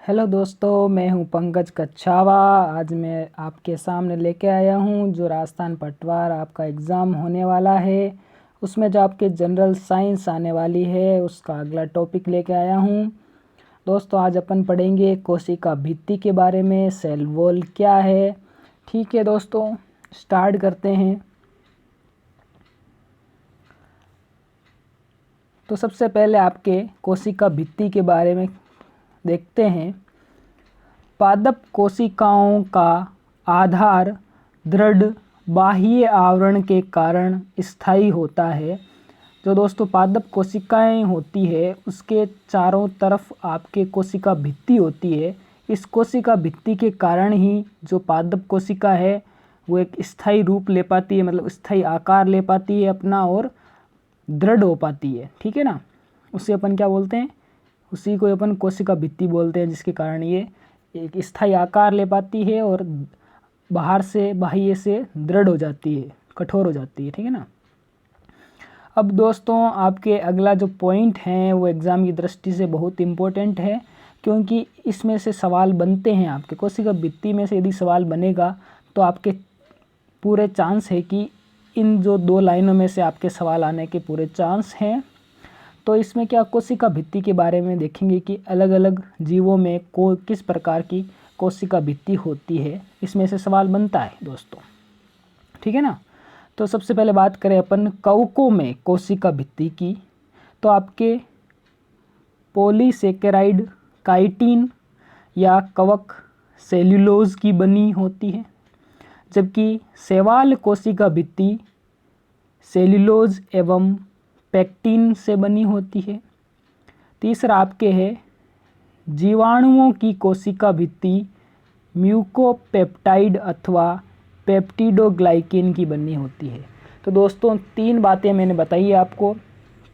Hello दोस्तों, मैं हूं पंकज कच्छावा। आज मैं आपके सामने लेके आया हूं जो राजस्थान पटवार आपका एग्ज़ाम होने वाला है, उसमें जो आपके जनरल साइंस आने वाली है उसका अगला टॉपिक लेके आया हूं। दोस्तों, आज अपन पढ़ेंगे कोशिका भित्ति के बारे में, सेल वॉल क्या है। ठीक है दोस्तों, स्टार्ट करते हैं। तो सबसे पहले आपके कोशिका भित्ति के बारे में देखते हैं। पादप कोशिकाओं का आधार दृढ़ बाह्य आवरण के कारण स्थायी होता है। जो दोस्तों पादप कोशिकाएं होती है उसके चारों तरफ आपके कोशिका भित्ति होती है। इस कोशिका भित्ति के कारण ही जो पादप कोशिका है वो एक स्थायी रूप ले पाती है, मतलब स्थायी आकार ले पाती है अपना, और दृढ़ हो पाती है। ठीक है ना, उसे अपन क्या बोलते हैं, उसी को अपन कोशिका भित्ति बोलते हैं, जिसके कारण ये एक स्थायी आकार ले पाती है और बाहर से बाह्य से दृढ़ हो जाती है, कठोर हो जाती है। ठीक है ना। अब दोस्तों आपके अगला जो पॉइंट है वो एग्ज़ाम की दृष्टि से बहुत इम्पोर्टेंट है, क्योंकि इसमें से सवाल बनते हैं। आपके कोशिका भित्ति में से यदि सवाल बनेगा तो आपके पूरे चांस है कि इन जो दो लाइनों में से आपके सवाल आने के पूरे चांस हैं। तो इसमें क्या कोशिका भित्ति के बारे में देखेंगे कि अलग अलग जीवों में किस प्रकार की कोशिका भित्ति होती है, इसमें से सवाल बनता है दोस्तों। ठीक है ना। तो सबसे पहले बात करें अपन कवकों में कोशिका भित्ति की, तो आपके पॉलीसेकेराइड काइटिन या कवक सेल्यूलोज की बनी होती है, जबकि शैवाल कोशिका भित्ति सेल्यूलोज एवं पेक्टिन से बनी होती है। तीसरा आपके है जीवाणुओं की कोशिका भित्ति म्यूकोपेप्टाइड अथवा पेप्टिडोग्लाइकेन की बनी होती है। तो दोस्तों तीन बातें मैंने बताई है आपको।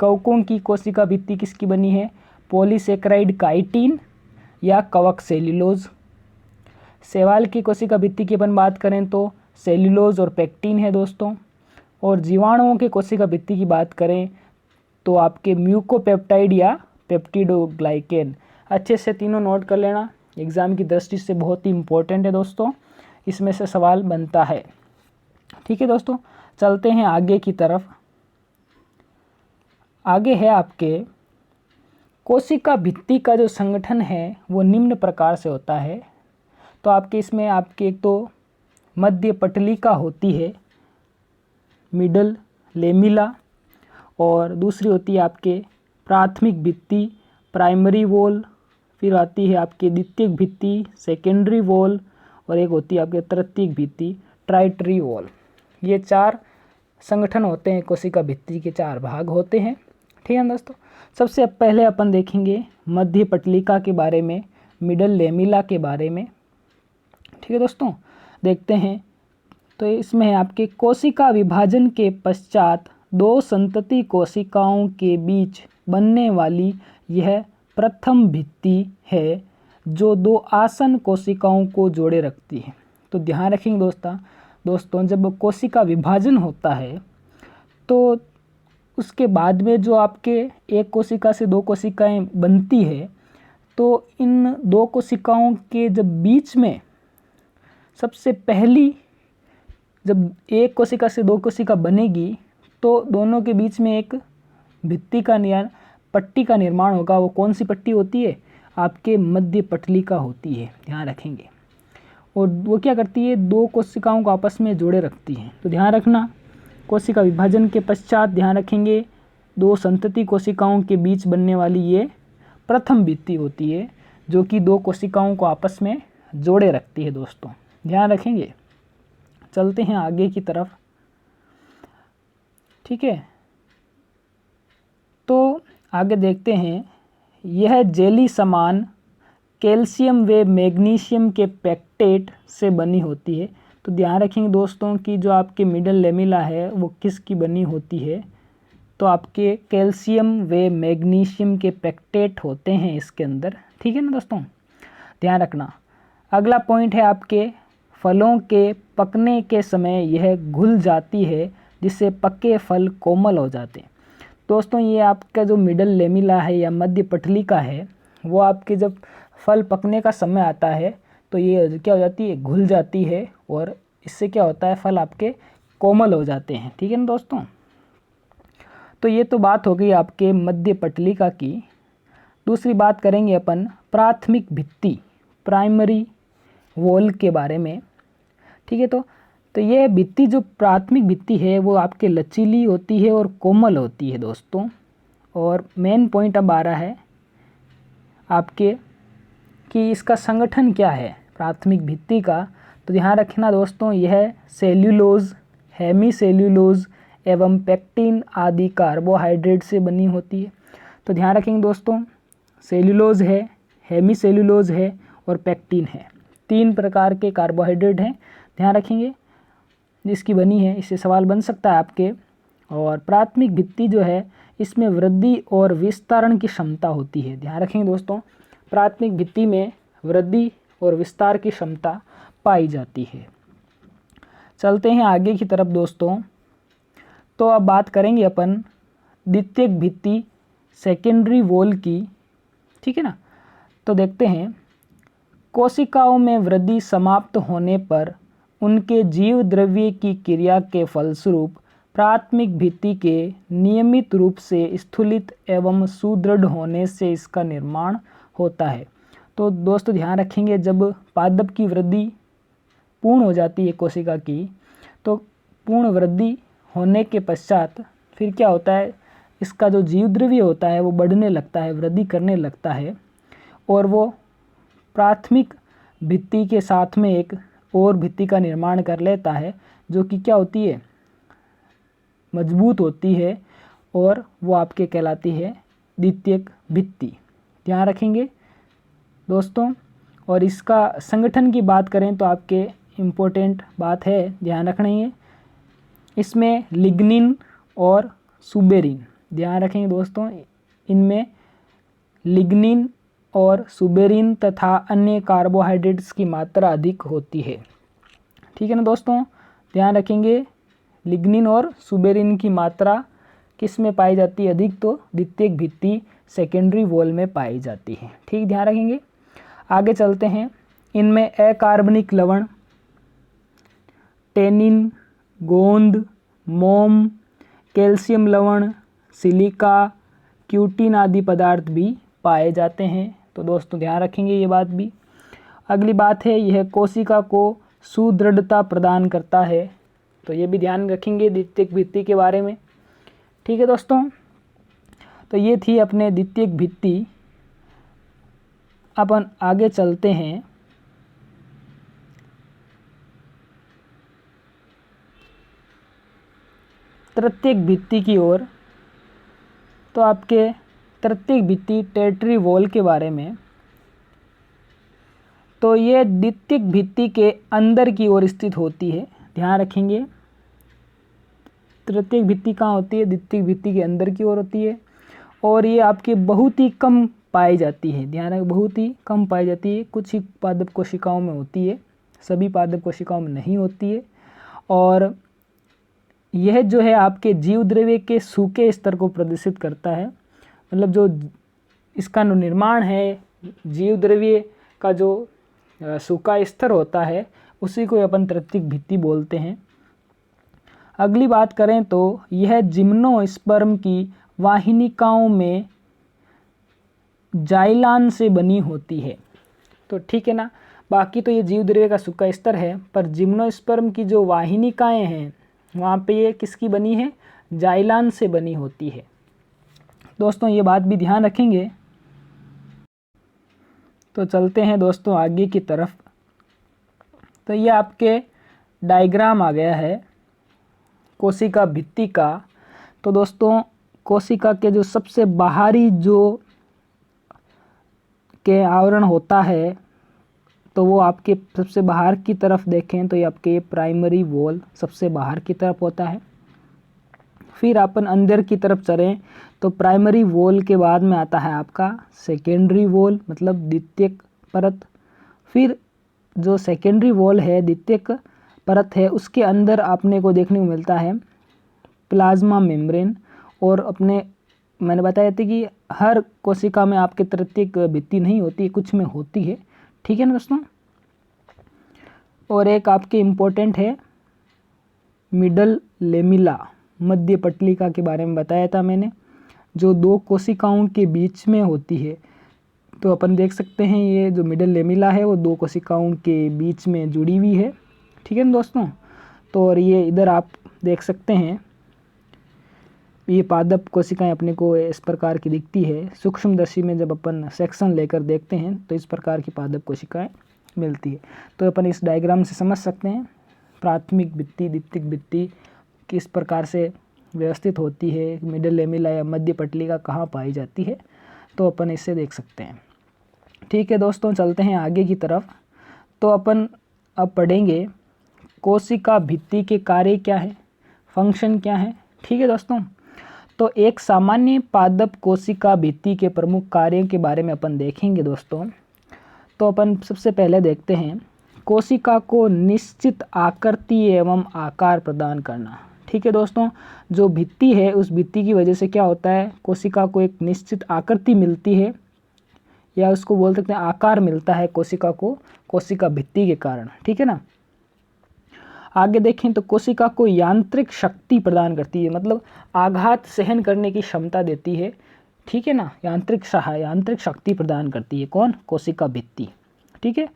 कवकों की कोशिका भित्ति किसकी बनी है, पॉलीसेकेराइड काइटिन या कवक सेल्यूलोज। शैवाल की कोशिका भित्ति की अपन बात करें तो सेल्यूलोज और पेक्टिन है दोस्तों। और जीवाणुओं के कोशिका भित्ति की बात करें तो आपके म्यूकोपेप्टाइड या पेप्टिडोग्लाइकेन। अच्छे से तीनों नोट कर लेना, एग्ज़ाम की दृष्टि से बहुत ही इम्पोर्टेंट है दोस्तों, इसमें से सवाल बनता है। ठीक है दोस्तों, चलते हैं आगे की तरफ। आगे है आपके कोशिका भित्ति का जो संगठन है वो निम्न प्रकार से होता है। तो आपके इसमें आपके एक तो मध्य पटलिका होती है, मिडल लेमिला, और दूसरी होती है आपके प्राथमिक भित्ति प्राइमरी वॉल, फिर आती है आपकी द्वितीयक भित्ति सेकेंडरी वॉल, और एक होती है आपके तृतीयक भित्ति ट्राइटरी वॉल। ये चार संगठन होते हैं, कोशिका भित्ति के चार भाग होते हैं। ठीक है दोस्तों, सबसे पहले अपन देखेंगे मध्य पटलिका के बारे में, मिडल लेमिला के बारे में। ठीक है दोस्तों, देखते हैं। तो इसमें आपके कोशिका विभाजन के पश्चात दो संतति कोशिकाओं के बीच बनने वाली यह प्रथम भित्ति है जो दो आसन कोशिकाओं को जोड़े रखती है। तो ध्यान रखेंगे दोस्तों जब कोशिका विभाजन होता है तो उसके बाद में जो आपके एक कोशिका से दो कोशिकाएं बनती है, तो इन दो कोशिकाओं के जब बीच में सबसे पहली जब एक कोशिका से दो कोशिका बनेगी तो दोनों के बीच में एक भित्ति का पट्टी का निर्माण होगा। वो कौन सी पट्टी होती है, आपके मध्य पटलिका होती है, ध्यान रखेंगे। और वो क्या करती है, दो कोशिकाओं को आपस में जोड़े रखती है। तो ध्यान रखना, कोशिका विभाजन के पश्चात ध्यान रखेंगे दो संतति कोशिकाओं के बीच बनने वाली ये प्रथम भित्ति होती है जो कि दो कोशिकाओं को आपस में जोड़े रखती है दोस्तों, ध्यान रखेंगे। चलते हैं आगे की तरफ। ठीक है, तो आगे देखते हैं। यह जेली समान कैल्शियम व मैग्नीशियम के पेक्टेट से बनी होती है। तो ध्यान रखेंगे दोस्तों कि जो आपके मिडल लेमिला है वो किसकी बनी होती है, तो आपके कैल्शियम व मैग्नीशियम के पेक्टेट होते हैं इसके अंदर। ठीक है ना दोस्तों, ध्यान रखना। अगला पॉइंट है आपके फलों के पकने के समय यह घुल जाती है जिससे पके फल कोमल हो जाते हैं। दोस्तों ये आपका जो मिडल लेमिला है या मध्य पटलिका है वो आपके जब फल पकने का समय आता है तो ये क्या हो जाती है, घुल जाती है और इससे क्या होता है, फल आपके कोमल हो जाते हैं। ठीक है ना दोस्तों। तो ये तो बात हो गई आपके मध्य पटलिका की। दूसरी बात करेंगे अपन प्राथमिक भित्ति, प्राइमरी वॉल के बारे में। ठीक है। तो ये भित्ति जो प्राथमिक भित्ति है वो आपके लचीली होती है और कोमल होती है दोस्तों। और मेन पॉइंट अब आ रहा है आपके कि इसका संगठन क्या है प्राथमिक भित्ति का। तो ध्यान रखना दोस्तों, यह सेल्यूलोज, हेमी सेल्यूलोज एवं पेक्टिन आदि कार्बोहाइड्रेट से बनी होती है। तो ध्यान रखेंगे दोस्तों, सेल्यूलोज है, हेमी सेल्यूलोज है और पेक्टिन है, 3 प्रकार के कार्बोहाइड्रेट हैं। ध्यान रखेंगे जिसकी बनी है, इससे सवाल बन सकता है आपके। और प्राथमिक भित्ति जो है इसमें वृद्धि और विस्तारण की क्षमता होती है। ध्यान रखेंगे दोस्तों, प्राथमिक भित्ति में वृद्धि और विस्तार की क्षमता पाई जाती है। चलते हैं आगे की तरफ दोस्तों। तो अब बात करेंगे अपन द्वितीयक भित्ति, सेकेंडरी वॉल की। ठीक है ना। तो देखते हैं, कोशिकाओं में वृद्धि समाप्त होने पर उनके जीव द्रव्य की क्रिया के फलस्वरूप प्राथमिक भित्ति के नियमित रूप से स्थूलित एवं सुदृढ़ होने से इसका निर्माण होता है। तो दोस्तों ध्यान रखेंगे, जब पादप की वृद्धि पूर्ण हो जाती है कोशिका की, तो पूर्ण वृद्धि होने के पश्चात फिर क्या होता है, इसका जो जीव द्रव्य होता है वो बढ़ने लगता है, वृद्धि करने लगता है और वो प्राथमिक भित्ति के साथ में एक और भित्ति का निर्माण कर लेता है जो कि क्या होती है, मजबूत होती है और वो आपके कहलाती है द्वितीयक भित्ति। ध्यान रखेंगे दोस्तों। और इसका संगठन की बात करें तो आपके इम्पोर्टेंट बात है, ध्यान रखना ही है, इसमें लिग्निन और सुबेरिन। ध्यान रखेंगे दोस्तों, इनमें लिग्निन और सुबेरिन तथा अन्य कार्बोहाइड्रेट्स की मात्रा अधिक होती है। ठीक है ना दोस्तों, ध्यान रखेंगे लिग्निन और सुबेरिन की मात्रा किस में पाई जाती है अधिक, तो द्वितीयक भित्ति सेकेंडरी वॉल में पाई जाती है। ठीक, ध्यान रखेंगे। आगे चलते हैं, इनमें अकार्बनिक लवण, टेनिन, गोंद, मोम, कैल्शियम लवण, सिलिका, क्यूटिन आदि पदार्थ भी पाए जाते हैं। तो दोस्तों ध्यान रखेंगे ये बात भी। अगली बात है, यह कोशिका को सुदृढ़ता प्रदान करता है। तो ये भी ध्यान रखेंगे द्वितीयक भित्ति के बारे में। ठीक है दोस्तों, तो ये थी अपने द्वितीयक भित्ति। अपन आगे चलते हैं तृतीयक भित्ति की ओर। तो आपके तृतीयक भित्ति टेरिटरी वॉल के बारे में। तो ये द्वितीयक भित्ति के अंदर की ओर स्थित होती है। ध्यान रखेंगे, तृतीयक भित्ति कहाँ होती है, द्वितीयक भित्ति के अंदर की ओर होती है और ये आपके बहुत ही कम पाई जाती है। ध्यान रखें, बहुत ही कम पाई जाती है, कुछ ही पादप कोशिकाओं में होती है, सभी पादप कोशिकाओं में नहीं होती है। और यह जो है आपके जीव द्रव्य के सूखे स्तर को प्रदर्शित करता है। मतलब जो इसका निर्माण है, जीव द्रव्य का जो सूखा स्तर होता है उसी को अपन तृतीयक भित्ति बोलते हैं। अगली बात करें तो यह जिम्नोस्पर्म की वाहिनिकाओं में जाइलान से बनी होती है। तो ठीक है ना, बाकी तो ये जीव द्रव्य का सूखा स्तर है, पर जिम्नोस्पर्म की जो वाहिनिकाएं हैं वहाँ पे ये किसकी बनी है, जाइलान से बनी होती है। दोस्तों ये बात भी ध्यान रखेंगे। तो चलते हैं दोस्तों आगे की तरफ। तो ये आपके डायग्राम आ गया है कोशिका भित्ति का। तो दोस्तों कोशिका के जो सबसे बाहरी जो के आवरण होता है, तो वो आपके सबसे बाहर की तरफ देखें तो ये आपके प्राइमरी वॉल सबसे बाहर की तरफ होता है। फिर अपन अंदर की तरफ चलें तो प्राइमरी वॉल के बाद में आता है आपका सेकेंडरी वॉल, मतलब द्वितीयक परत। फिर जो सेकेंडरी वॉल है, द्वितीयक परत है, उसके अंदर आपने को देखने को मिलता है प्लाज्मा मेम्ब्रेन। और अपने मैंने बताया था कि हर कोशिका में आपके तृतीयक भित्ति नहीं होती है, कुछ में होती है, ठीक है ना दोस्तों। और एक आपके इम्पोर्टेंट है मिडल लेमिला, मध्य पटलिका के बारे में बताया था मैंने, जो दो कोशिकाओं के बीच में होती है। तो अपन देख सकते हैं ये जो मिडल लेमिला है वो दो कोशिकाओं के बीच में जुड़ी हुई है, ठीक है ना दोस्तों। तो और ये इधर आप देख सकते हैं ये पादप कोशिकाएं अपने को इस प्रकार की दिखती है। सूक्ष्मदर्शी में जब अपन सेक्शन लेकर देखते हैं तो इस प्रकार की पादप कोशिकाएं मिलती है। तो अपन इस डायग्राम से समझ सकते हैं प्राथमिक भित्ति, द्वितीयक भित्ति किस प्रकार से व्यवस्थित होती है, मिडल लेमिला या मध्य पटलिका कहाँ पाई जाती है, तो अपन इससे देख सकते हैं। ठीक है दोस्तों, चलते हैं आगे की तरफ। तो अपन अब पढ़ेंगे कोशिका भित्ति के कार्य क्या है, फंक्शन क्या है, ठीक है दोस्तों। तो एक सामान्य पादप कोशिका भित्ति के प्रमुख कार्यों के बारे में अपन देखेंगे दोस्तों। तो अपन सबसे पहले देखते हैं कोशिका को निश्चित आकृति एवं आकार प्रदान करना, ठीक है दोस्तों। जो भित्ति है उस भित्ति की वजह से क्या होता है, कोशिका को एक निश्चित आकृति मिलती है, या उसको बोल सकते हैं आकार मिलता है कोशिका को, कोशिका भित्ति के कारण, ठीक है ना। आगे देखें तो कोशिका को यांत्रिक शक्ति प्रदान करती है, मतलब आघात सहन करने की क्षमता देती है, ठीक है ना। यांत्रिक शक्ति प्रदान करती है कौन, कोशिका भित्ति, ठीक है।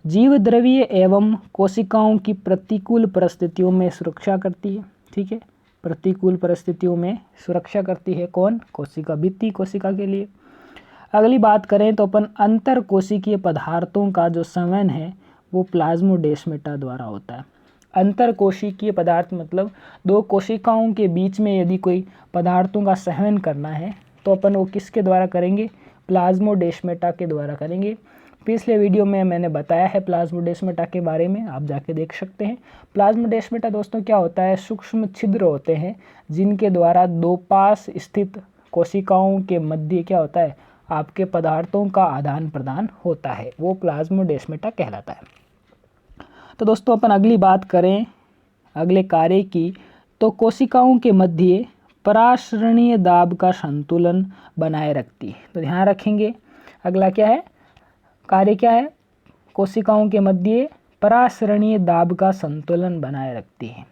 जीव द्रव्य एवं कोशिकाओं की प्रतिकूल परिस्थितियों में सुरक्षा करती है, ठीक है। प्रतिकूल परिस्थितियों में सुरक्षा करती है कौन, कोशिका भित्ति, कोशिका के लिए। अगली बात करें तो अपन अंतर कोशिकीय पदार्थों का जो संवहन है वो प्लाज्मोडेस्माटा द्वारा होता है। अंतर कोशिकीय पदार्थ मतलब दो कोशिकाओं के बीच में यदि कोई पदार्थों का संवहन करना है तो अपन वो किसके द्वारा करेंगे, प्लाज्मोडेस्माटा के द्वारा करेंगे। पिछले वीडियो में मैंने बताया है प्लाज्मोडेस्माटा के बारे में, आप जाके देख सकते हैं। प्लाज्मोडेस्माटा दोस्तों क्या होता है, सूक्ष्म छिद्र होते हैं जिनके द्वारा दो पास स्थित कोशिकाओं के मध्य क्या होता है, आपके पदार्थों का आदान प्रदान होता है, वो प्लाज्मोडेस्माटा कहलाता है। तो दोस्तों अपन अगली बात करें अगले कार्य की, तो कोशिकाओं के मध्य परासरणीय दाब का संतुलन बनाए रखती है। तो ध्यान रखेंगे अगला क्या है, कार्य क्या है, कोशिकाओं के मध्य परासरणीय दाब का संतुलन बनाए रखती है।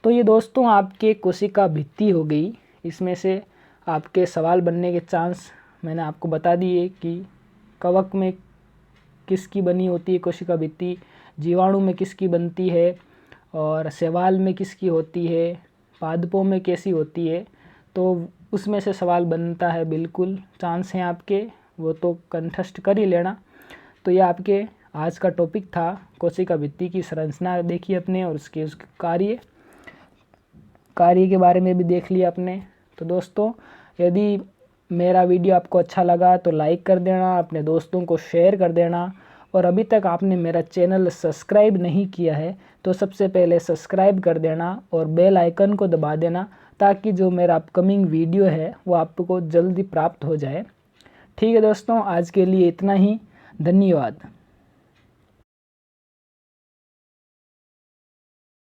तो ये दोस्तों आपके कोशिका भित्ति हो गई। इसमें से आपके सवाल बनने के चांस मैंने आपको बता दिए कि कवक में किसकी बनी होती है कोशिका भित्ति, जीवाणु में किसकी बनती है, और शैवाल में किसकी होती है, पादपों में कैसी होती है। तो उसमें से सवाल बनता है, बिल्कुल चांस हैं आपके, वो तो कंठस्थ कर ही लेना। तो ये आपके आज का टॉपिक था, कोशिका भित्ति की संरचना देखी अपने और उसके कार्य के बारे में भी देख लिया आपने। तो दोस्तों यदि मेरा वीडियो आपको अच्छा लगा तो लाइक कर देना, अपने दोस्तों को शेयर कर देना, और अभी तक आपने मेरा चैनल सब्सक्राइब नहीं किया है तो सबसे पहले सब्सक्राइब कर देना और बेल आइकन को दबा देना, ताकि जो मेरा अपकमिंग वीडियो है वो आपको जल्दी प्राप्त हो जाए। ठीक है दोस्तों, आज के लिए इतना ही, धन्यवाद।